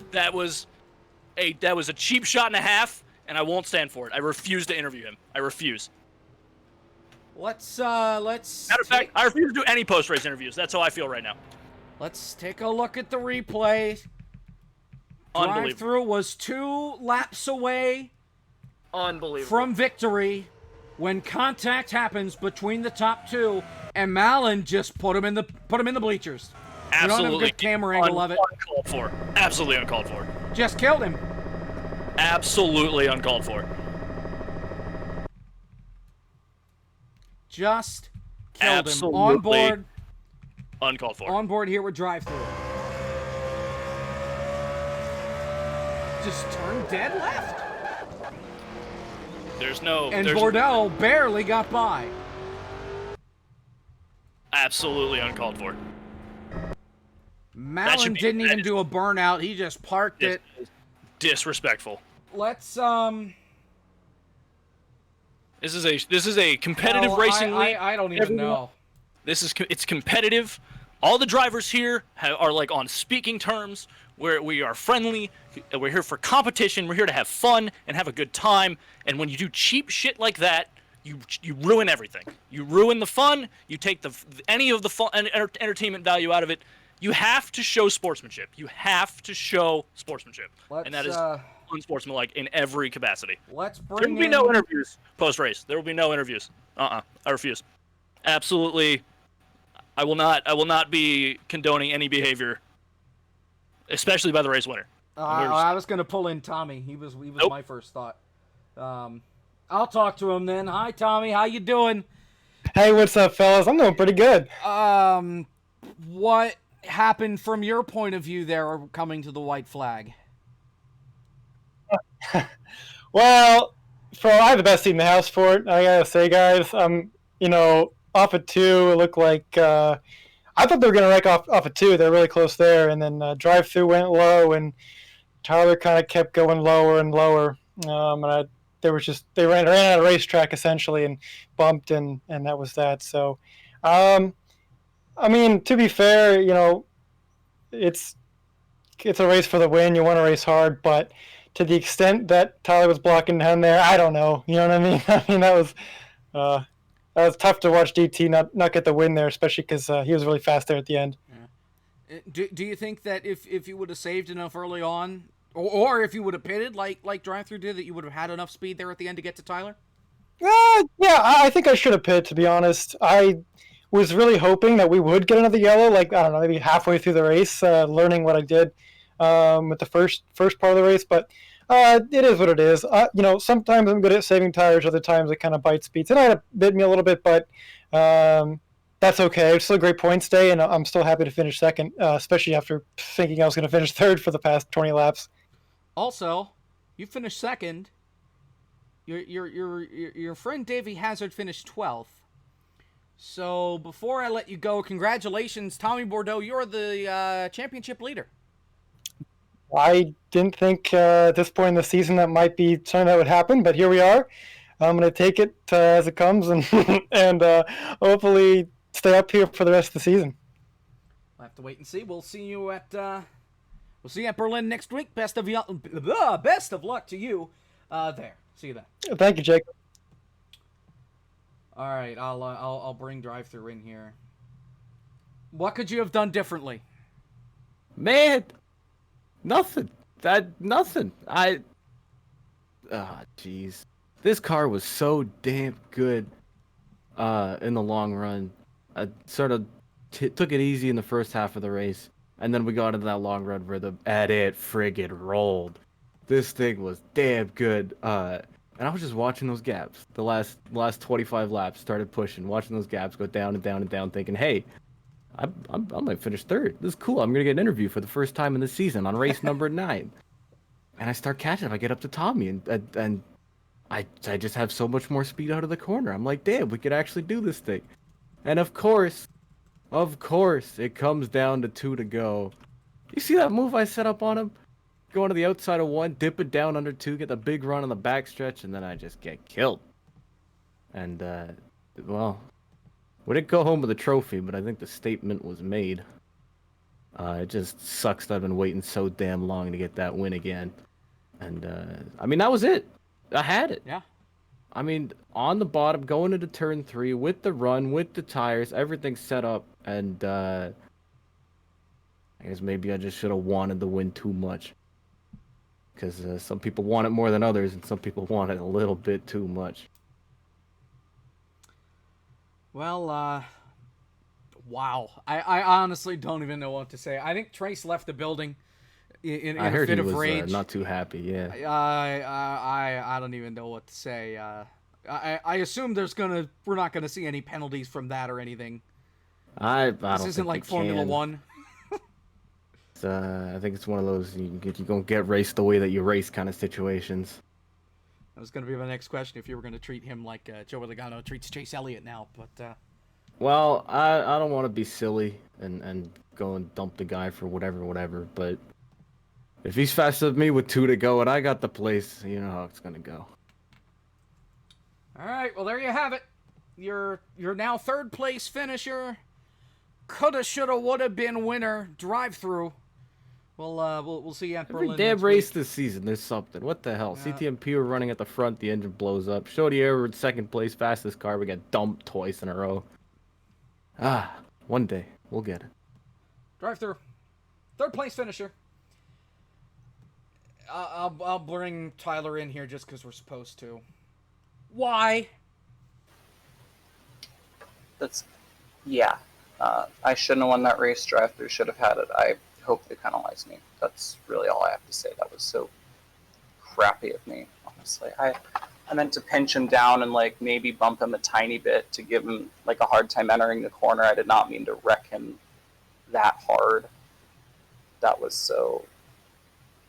That was a cheap shot and a half, and I won't stand for it. I refuse to interview him. I refuse. Let's Matter of fact, I refuse to do any post-race interviews. That's how I feel right now. Let's take a look at the replay. Drive-thru was 2 laps away Unbelievable. from victory. when contact happens between the top two, and Malin just put him in the bleachers. We don't have a good camera angle of it. Uncalled for. Absolutely uncalled for. Just killed him. Absolutely uncalled for. Just killed Absolutely him. On board. Uncalled for. On board here with drive-through. Just turned dead left. There's no. And Bordeaux barely got by. Absolutely uncalled for. Malin didn't even do a burnout. He just parked it. Disrespectful. Let's This is a competitive racing league. I don't even know. It's competitive. All the drivers here are like on speaking terms, where we are friendly. We're here for competition. We're here to have fun and have a good time. And when you do cheap shit like that, you ruin everything. You ruin the fun. You take any of the fun and entertainment value out of it. You have to show sportsmanship. You have to show sportsmanship, and that is unsportsmanlike in every capacity. There will be no interviews post-race. There will be no interviews. I refuse. Absolutely. I will not be condoning any behavior, especially by the race winner. I was gonna pull in Tommy. He was Nope. my first thought. I'll talk to him then. Hi, Tommy. How you doing? Hey, what's up, fellas? I'm doing pretty good. What happened from your point of view there coming to the white flag? Well, I have the best seat in the house for it. I gotta say, guys. Off at 2, it looked like I thought they were gonna wreck off at 2. They're really close there, and then drive-through went low, and Tyler kind of kept going lower and lower. They ran out of racetrack essentially and bumped, and that was that. So, to be fair, it's a race for the win. You want to race hard, but to the extent that Tyler was blocking down there, I don't know. You know what I mean? That was tough to watch DT not get the win there, especially because he was really fast there at the end. Yeah. Do you think that if you would have saved enough early on, or if you would have pitted like drive-through did, that you would have had enough speed there at the end to get to Tyler? Yeah, I think I should have pitted, to be honest. I was really hoping that we would get another yellow, maybe halfway through the race, learning what I did with the first part of the race. But it is what it is. Sometimes I'm good at saving tires, other times it kind of bites speeds. Tonight it bit me a little bit, but that's okay. It's still a great points day, and I'm still happy to finish second, especially after thinking I was going to finish third for the past 20 laps. Also, you finished second. Your friend Davey Hazard finished 12th. So before I let you go, congratulations, Tommy Bordeaux. You're the championship leader. I didn't think at this point in the season that might be something that would happen, but here we are. I'm going to take it as it comes and hopefully stay up here for the rest of the season. We'll have to wait and see. We'll see you at Berlin next week. Best of luck to you there. See you then. Thank you, Jacob. All right, I'll bring drive-through in here. What could you have done differently? Man, nothing. Nothing. Jeez. This car was so damn good in the long run. I sort of took it easy in the first half of the race, and then we got into that long run where it friggin' rolled. This thing was damn good. And I was just watching those gaps. The last 25 laps started pushing, watching those gaps go down and down and down, thinking, hey, I might finish third. This is cool. I'm going to get an interview for the first time in this season on race number 9. And I start catching up. I get up to Tommy, and I just have so much more speed out of the corner. I'm like, damn, we could actually do this thing. And of course, it comes down to 2 to go. You see that move I set up on him? Going to the outside of 1, dip it down under 2, get the big run on the backstretch, and then I just get killed. And, we didn't go home with a trophy, but I think the statement was made. It just sucks that I've been waiting so damn long to get that win again. And, that was it. I had it. Yeah. On the bottom, going into turn 3, with the run, with the tires, everything set up, and, I guess maybe I just should have wanted the win too much. Because some people want it more than others, and some people want it a little bit too much. Well, wow. I honestly don't even know what to say. I think Trace left the building in I a heard fit he of was rage. not too happy. Yeah. I don't even know what to say. I assume we're not gonna see any penalties from that or anything. I This don't isn't think they like Formula can. One. I think it's one of those you gonna get raced the way that you race kind of situations. That was gonna be my next question if you were gonna treat him like Joey Logano treats Chase Elliott now, but Well, I don't want to be silly and go and dump the guy for whatever. But if he's faster than me with 2 to go and I got the place, you know how it's gonna go. all right. Well, there you have it. Your now third place finisher. Coulda, shoulda, woulda been winner. Drive through. We'll see you at Every Berlin damn next race week. this season, there's something. What the hell? Yeah. CTMP were running at the front, the engine blows up. Shody Air were in second place, fastest car. We got dumped twice in a row. One day we'll get it. Drive through. Third place finisher. I'll bring Tyler in here just because we're supposed to. Why? That's, yeah. I shouldn't have won that race. Drive through should have had it. I hope they penalize me. That's really all I have to say. That was so crappy of me, honestly. I meant to pinch him down and like maybe bump him a tiny bit to give him like a hard time entering the corner. I did not mean to wreck him that hard. That was so.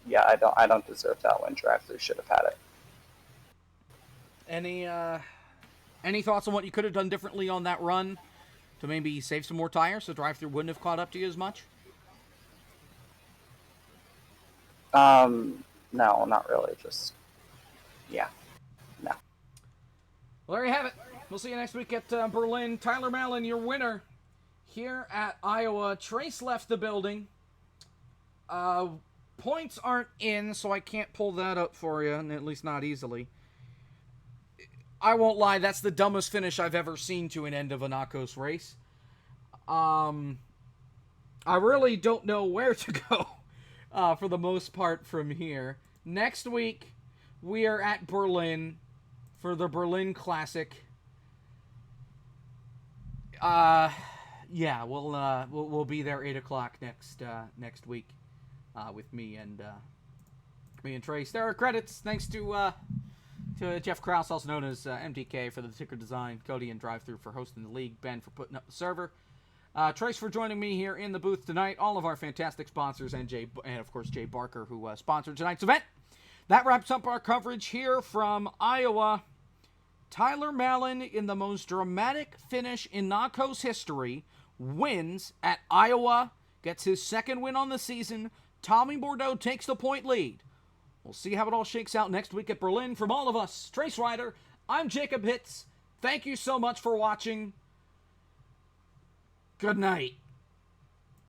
Yeah, I don't deserve that win. Drive through should have had it. Any thoughts on what you could have done differently on that run to maybe save some more tires so drive through wouldn't have caught up to you as much? No, not really. Just, yeah, no. Well, there you have it. We'll see you next week at Berlin. Tyler Mallon, your winner here at Iowa. Trace left the building. Points aren't in, so I can't pull that up for you, at least not easily. I won't lie, that's the dumbest finish I've ever seen to an end of a NACOS race. I really don't know where to go for the most part from here. Next week, we are at Berlin for the Berlin Classic. Yeah, we'll be there 8 o'clock next week with me and Trace. There are credits thanks to Jeff Krause, also known as MTK, for the ticker design, Cody and Drive Through for hosting the league, Ben for putting up the server, Trace for joining me here in the booth tonight, all of our fantastic sponsors, and of course Jay Barker, who sponsored tonight's event. That wraps up our coverage here from Iowa. Tyler Mallon, in the most dramatic finish in NACOS history, wins at Iowa, gets his second win on the season. Tommy Bordeaux takes the point lead. We'll see how it all shakes out next week at Berlin. From all of us, Trace Ryder, I'm Jacob Hitz. Thank you so much for watching. Good night.